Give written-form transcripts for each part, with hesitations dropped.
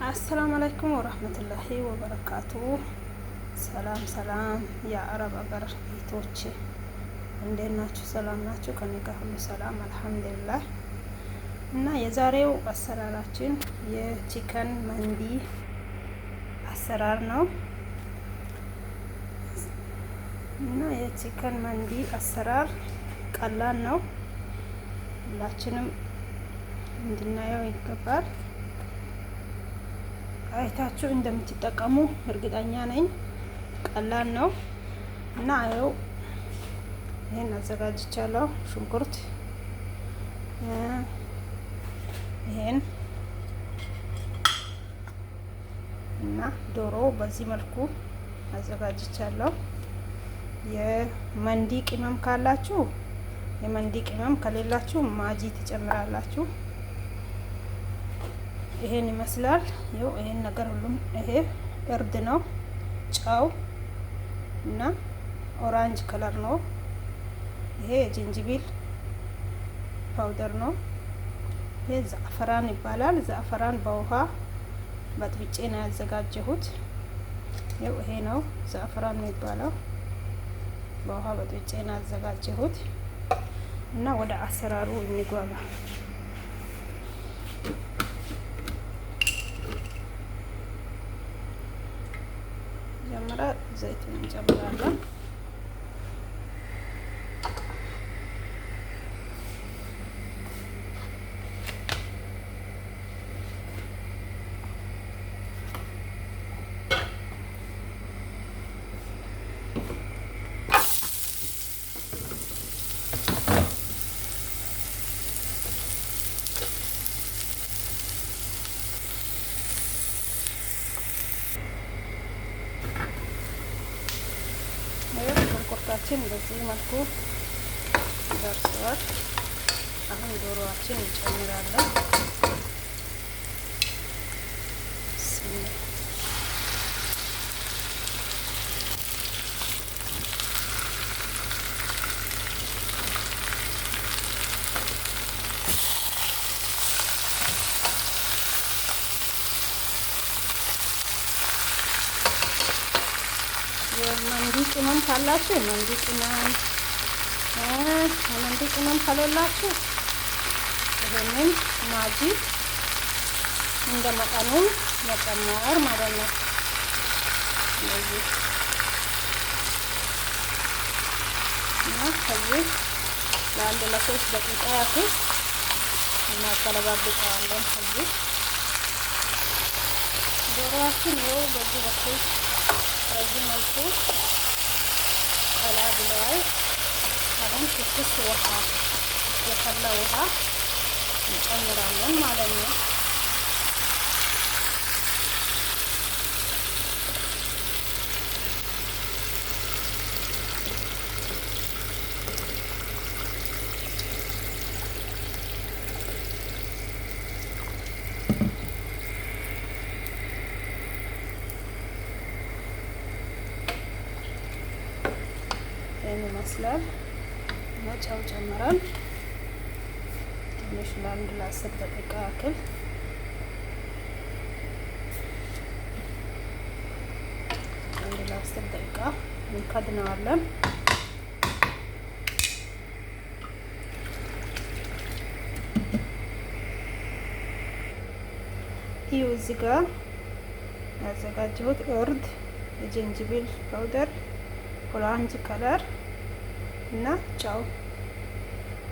አሰላሙ አለይኩም ወራህመቱላሂ ወበረካቱ። ሰላም ሰላም የአረብ ሀገር ቤቶች እንዴት ናችሁ? ሰላም ናችሁ? ከኔ ጋር ሁሉ ሰላም አልሐምዱሊላህ። እና የዛሬው አሰራራችን የቺከን መንዲ አሰራር ነው። እና የቺከን መንዲ አሰራር ቀላል ነው። ሁላችንም እንድናየው ይገባል። አይታችሁ እንደምትጠቀሙ እርግጠኛ ነኝ። ቀላል ነው እና ይኸው ይሄን አዘጋጅቻለሁ። ሽንኩርት፣ ይሄን እና ዶሮ በዚህ መልኩ አዘጋጅቻለሁ። የመንዲ ቅመም ካላችሁ የመንዲ ቅመም ከሌላችሁ ማጂ ትጨምራላችሁ። ይሄን ይመስላል። ይኸው ይሄን ነገር ሁሉም ይሄ እርድ ነው፣ ጨው እና ኦራንጅ ከለር ነው። ይሄ የጅንጅቢል ፓውደር ነው። ይሄ ዛፈራን ይባላል። ዛፈራን በውሃ በጥብጬ ነው ያዘጋጀሁት። ይኸው ይሄ ነው ዛፈራን የሚባለው። በውሃ በጥብጬ ነው ያዘጋጀሁት እና ወደ አሰራሩ እንግባ። መጀመሪያ ዘይቱን እንጨምራለን። ሽንኩርታችን በዚህ መልኩ ደርሷል። አሁን ዶሮዋችን እንጨምራለን። የመንዲ ቅመም ካላችሁ የመንዲ ቅመም፣ የመንዲ ቅመም ከሌላችሁ ይሄንን ማጂ እንደ መጠኑ መጨመር ማለት ነው። ስለዚህ እና ከዚህ ለአንድ ለሶስት ደቂቃ ያክል እናገለባብጠዋለን። ከዚህ ዶሮዋችን ይኸው በዚህ በኩል በዚህ መልኩ ቀላ ብለዋል። አሁን ትኩስ ውሃ የፈላ ውሃ እንጨምራለን ማለት ነው። ይመስላል ጨው ጨምረን ትንሽ ለአንድ ለ10 ደቂቃ ያክል አንድ ለ10 ደቂቃ እንከድነዋለን። ይኸው እዚህ ጋር ያዘጋጀሁት እርድ፣ የጅንጅብል ፓውደር፣ ኦራንጅ ከለር እና ጨው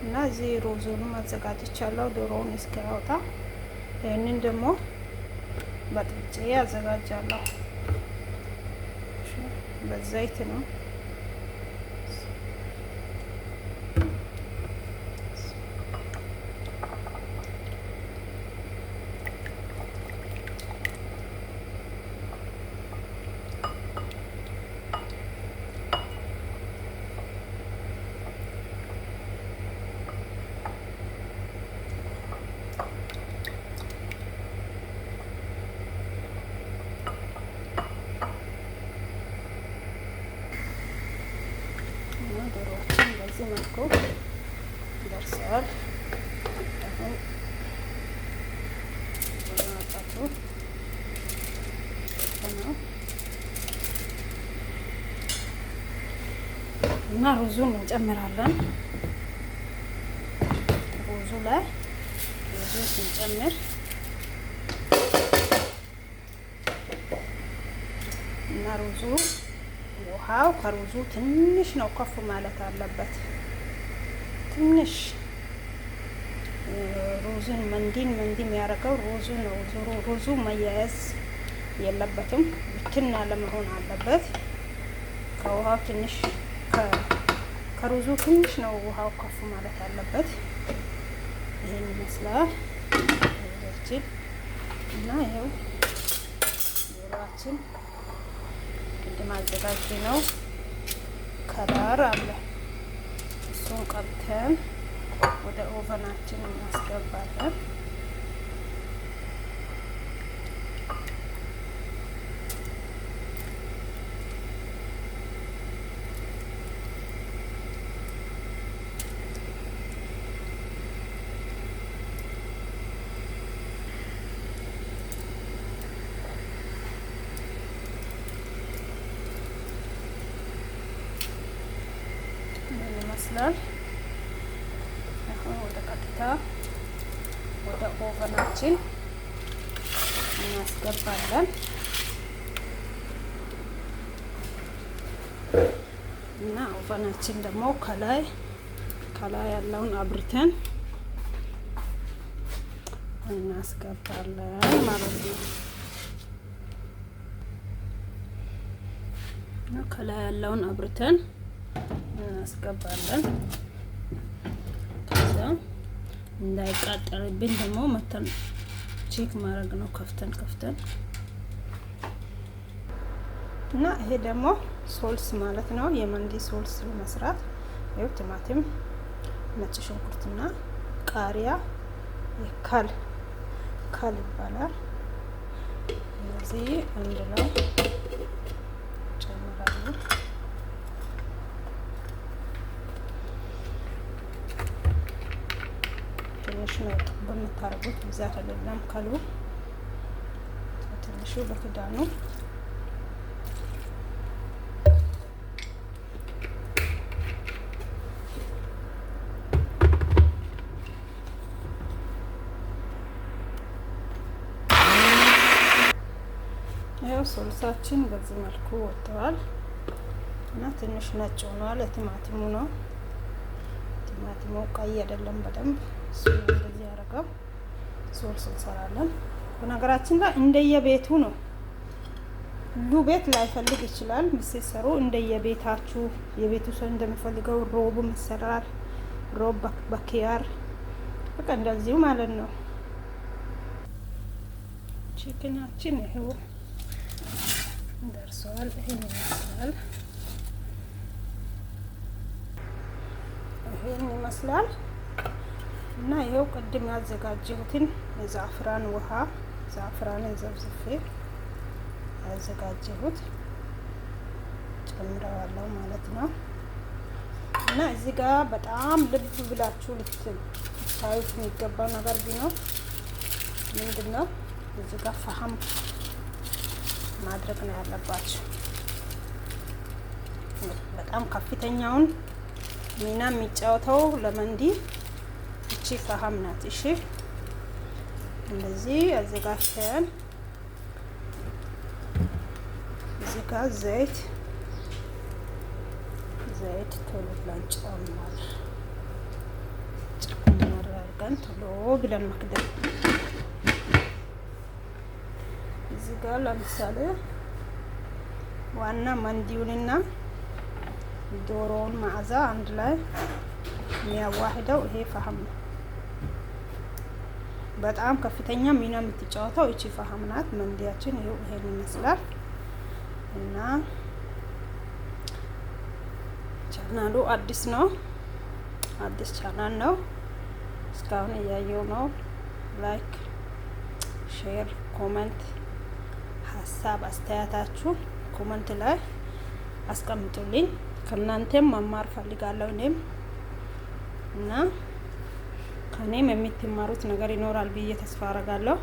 እና እዚህ ሩዙንም አዘጋጅቻለሁ ዶሮውን እስኪያወጣ። ይህንን ደግሞ በጥብጬ አዘጋጃለሁ። በዘይት ነው። ዶሮዎችን በዚህ መልኩ ደርሰዋል። አሁን ነው እና ሩዙን እንጨምራለን። ሩዙ ላይ ሩዙን ስንጨምር እና ሩዙ ውሃው ከሩዙ ትንሽ ነው ከፍ ማለት አለበት። ትንሽ ሩዙን መንዲን የሚያደርገው ሩዙ ነው። ሩዙ መያያዝ የለበትም፣ ብትን ያለ መሆን አለበት። ከውሃው ትንሽ ከሩዙ ትንሽ ነው ውሃው ከፍ ማለት አለበት። ይሄን ይመስላል ዶሮአችን እና ይሄው ዶሮአችን ቅድም አዘጋጅ ነው ከለር አለ። እሱን ቀብተን ወደ ኦቨናችን እናስገባለን። ይመስላል። አሁን ወደ ቀጥታ ወደ ኦቨናችን እናስገባለን እና ኦቨናችን ደግሞ ከላይ ያለውን አብርተን እናስገባለን ማለት ነው። እና ከላይ ያለውን አብርተን እናስገባለን። ከዛ እንዳይቃጠልብን ደግሞ መተን ቼክ ማድረግ ነው ከፍተን እና ይሄ ደግሞ ሶልስ ማለት ነው። የመንዲ ሶልስ መስራት ይኸው ቲማቲም፣ ነጭ ሽንኩርትና ቃሪያ ካል ይባላል። እዚህ አንድ ላይ ጨምራለሁ። ትንሽ ነው በምታረጉት ብዛት አይደለም። ካሉ ትንሹ በክዳኑ ያው ሶልሳችን በዚህ መልኩ ወጥቷል እና ትንሽ ነጭ ሆኗል። ቲማቲሙ ነው። ቲማቲሙ ቀይ አይደለም በደንብ እሱ እንደዚህ ያደርገው ሶልስ እንሰራለን። በነገራችን ላይ እንደየቤቱ ነው። ሁሉ ቤት ላይፈልግ ይችላል። ምትሰሩ እንደየቤታችሁ የቤቱ ሰው እንደሚፈልገው ሮብ ይሰራል። ሮብ በኪያር በቃ እንደዚሁ ማለት ነው። ቺክናችን ይሄው ደርሷል። ይሄን ይመስላል እና ይሄው ቅድም ያዘጋጀሁትን የዛፍራን ውሃ ዛፍራንን ዘብዝፌ ያዘጋጀሁት ጨምረዋለሁ ማለት ነው። እና እዚህ ጋር በጣም ልብ ብላችሁ ልታዩት የሚገባው ነገር ቢኖር ምንድነው እዚህ ጋር ፈሀም ማድረግ ነው ያለባችሁ። በጣም ከፍተኛውን ሚና የሚጫወተው ለመንዲ እቺ ፈሀም ናት። እሺ እንደዚህ አዘጋጅተን እዚህ ጋር ዘይት ቶሎ ብለን ጨምር አድርገን ቶሎ ብለን መክደን እዚህ ጋር ለምሳሌ ዋና መንዲውንና ዶሮውን መዓዛ አንድ ላይ የሚያዋህደው ይሄ ፈሀም ነው። በጣም ከፍተኛ ሚና የምትጫወተው እቺ ፈሀም ናት። መንዲያችን ይሄን ይመስላል እና ቻናሉ አዲስ ቻናል ነው። እስካሁን እያየው ነው። ላይክ፣ ሼር፣ ኮመንት ሀሳብ አስተያየታችሁ ኮመንት ላይ አስቀምጡልኝ። ከእናንተም መማር ፈልጋለሁ እኔም እና ከኔም የምትማሩት ነገር ይኖራል ብዬ ተስፋ አደርጋለሁ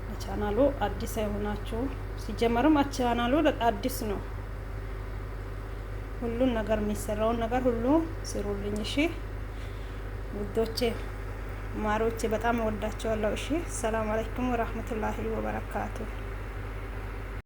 ለቻናሉ አዲስ አይሆናችሁ። ሲጀመርም ቻናሉ አዲስ ነው። ሁሉን ነገር የሚሰራውን ነገር ሁሉ ስሩልኝ እሺ ውዶቼ ማሮቼ፣ በጣም እወዳቸዋለሁ። እሺ ሰላም አለይኩም ወራህመቱላሂ ወበረካቱ።